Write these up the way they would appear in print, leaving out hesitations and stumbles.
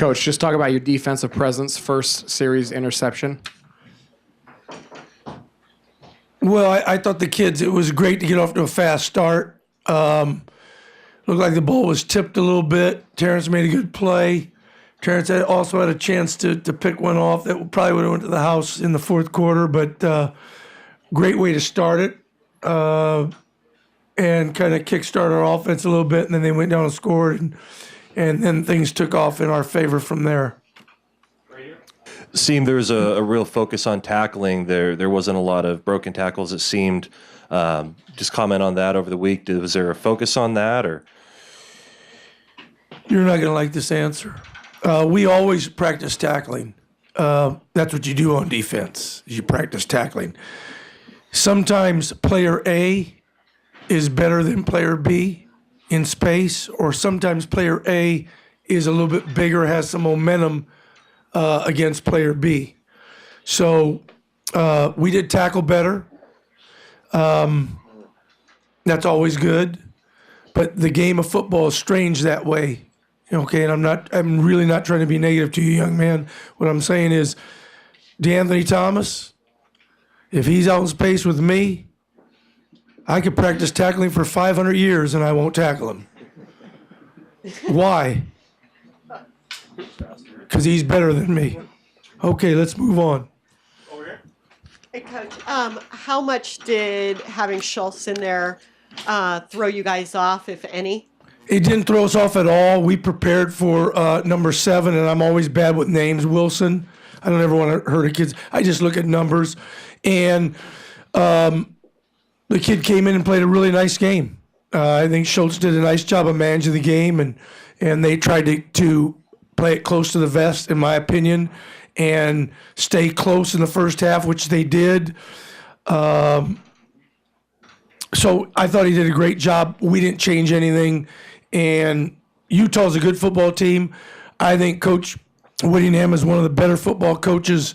Coach, just talk about your defensive presence, first series interception. Well, I thought the kids, it was great to get off to a fast start. Looked like the ball was tipped a little bit. Terrence made a good play. Terrence also had a chance to pick one off that probably would have went to the house in the fourth quarter, but great way to start it and kind of kickstart our offense a little bit, and then they went down and scored, and then things took off in our favor from there. Seemed there was a real focus on tackling. There wasn't a lot of broken tackles, it seemed. Just comment on that over the week. Was there a focus on that? Or You're not going to like this answer. We always practice tackling. That's what you do on defense. You practice tackling. Sometimes player A is better than player B in space, or sometimes player A is a little bit bigger, has some momentum against player B. So we did tackle better. That's always good. But the game of football is strange that way. Okay, and I'm really not trying to be negative to you, young man. What I'm saying is, DeAnthony Thomas, if he's out in space with me, I could practice tackling for 500 years and I won't tackle him. Why? Because he's better than me. Okay, let's move on. Hey, Coach, how much did having Schultz in there throw you guys off, if any? It didn't throw us off at all. We prepared for number 7, and I'm always bad with names, Wilson. I don't ever want to hurt a kid. I just look at numbers. And the kid came in and played a really nice game. I think Schultz did a nice job of managing the game, and they tried to play it close to the vest, in my opinion, and stay close in the first half, which they did. So I thought he did a great job. We didn't change anything. And Utah's a good football team. I think Coach Whittingham is one of the better football coaches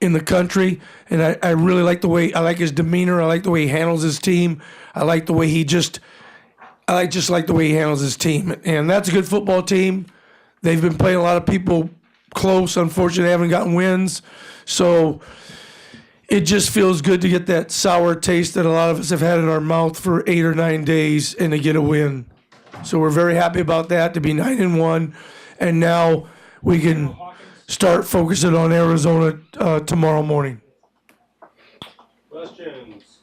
in the country. And I really like I like his demeanor. I like the way he handles his team. I like the way he like the way he handles his team. And that's a good football team. They've been playing a lot of people close. Unfortunately, they haven't gotten wins. So it just feels good to get that sour taste that a lot of us have had in our mouth for 8 or 9 days and to get a win. So we're very happy about that, to be 9-1. And now we can start focusing on Arizona tomorrow morning. Questions?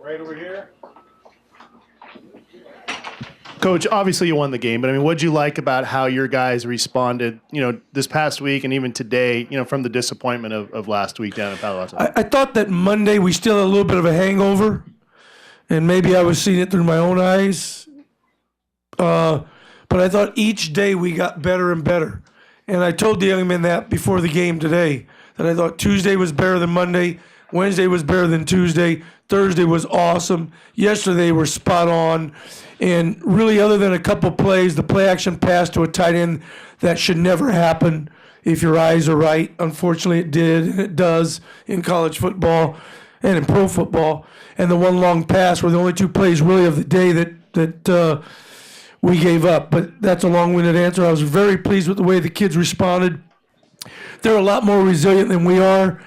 Right over here. Coach, obviously you won the game, but I mean, what'd you like about how your guys responded, this past week and even today, from the disappointment of last week down in Palo Alto? I thought that Monday we still had a little bit of a hangover, and maybe I was seeing it through my own eyes. But I thought each day we got better and better. And I told the young men that before the game today, that I thought Tuesday was better than Monday, Wednesday was better than Tuesday, Thursday was awesome, yesterday were spot on. And really, other than a couple plays, the play action pass to a tight end, that should never happen if your eyes are right. Unfortunately, it did, and it does in college football and in pro football. And the one long pass were the only 2 plays really of the day that we gave up. But that's a long-winded answer. I was very pleased with the way the kids responded. They're a lot more resilient than we are.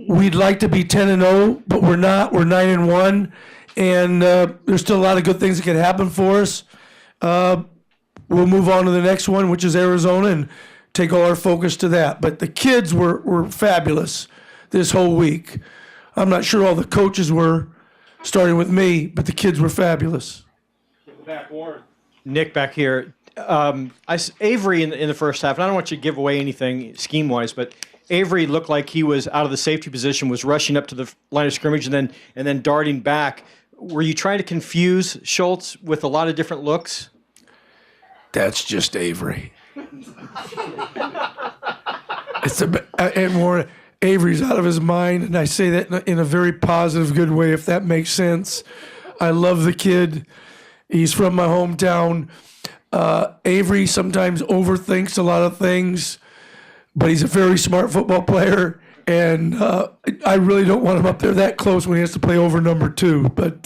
We'd like to be 10-0, but we're not. We're 9-1. And there's still a lot of good things that can happen for us. We'll move on to the next one, which is Arizona, and take all our focus to that. But the kids were fabulous this whole week. I'm not sure all the coaches were, starting with me, but the kids were fabulous. Back, Warren. Nick back here. Avery in the first half, and I don't want you to give away anything scheme-wise, but Avery looked like he was out of the safety position, was rushing up to the line of scrimmage and then darting back. Were you trying to confuse Schultz with a lot of different looks? That's just Avery. And more, Avery's out of his mind, and I say that in a very positive, good way, if that makes sense. I love the kid. He's from my hometown. Avery sometimes overthinks a lot of things, but he's a very smart football player. And I really don't want him up there that close when he has to play over number 2. But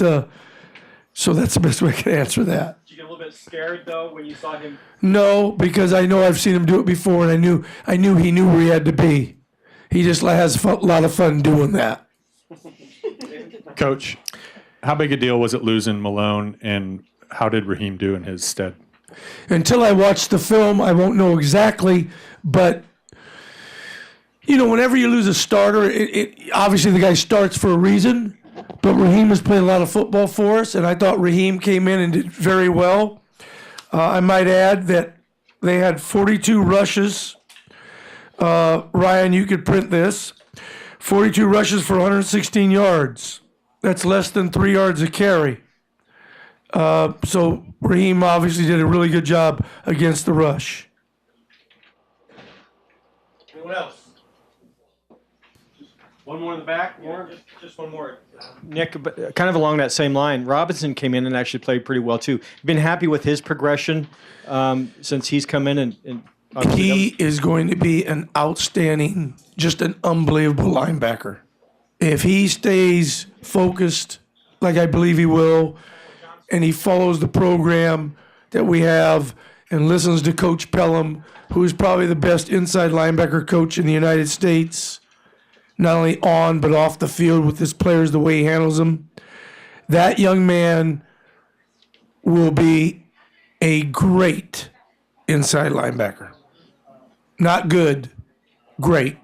so that's the best way I can answer that. Did you get little bit scared though when you saw him? No, because I know I've seen him do it before, and I knew he knew where he had to be. He just has a lot of fun doing that. Coach, how big a deal was it losing Malone, and how did Raheem do in his stead? Until I watch the film, I won't know exactly, but whenever you lose a starter, it obviously the guy starts for a reason, but Raheem was playing a lot of football for us, and I thought Raheem came in and did very well. I might add that they had 42 rushes. Ryan, you could print this. 42 rushes for 116 yards. That's less than 3 yards a carry. So Raheem obviously did a really good job against the rush. Anyone else? One more in the back. Warren? Just one more. Nick, but kind of along that same line, Robinson came in and actually played pretty well too. Been happy with his progression since he's come in and He is going to be an outstanding, just an unbelievable linebacker. If he stays focused, like I believe he will, and he follows the program that we have and listens to Coach Pelham, who is probably the best inside linebacker coach in the United States, not only on but off the field with his players, the way he handles them, that young man will be a great inside linebacker. Not good, great.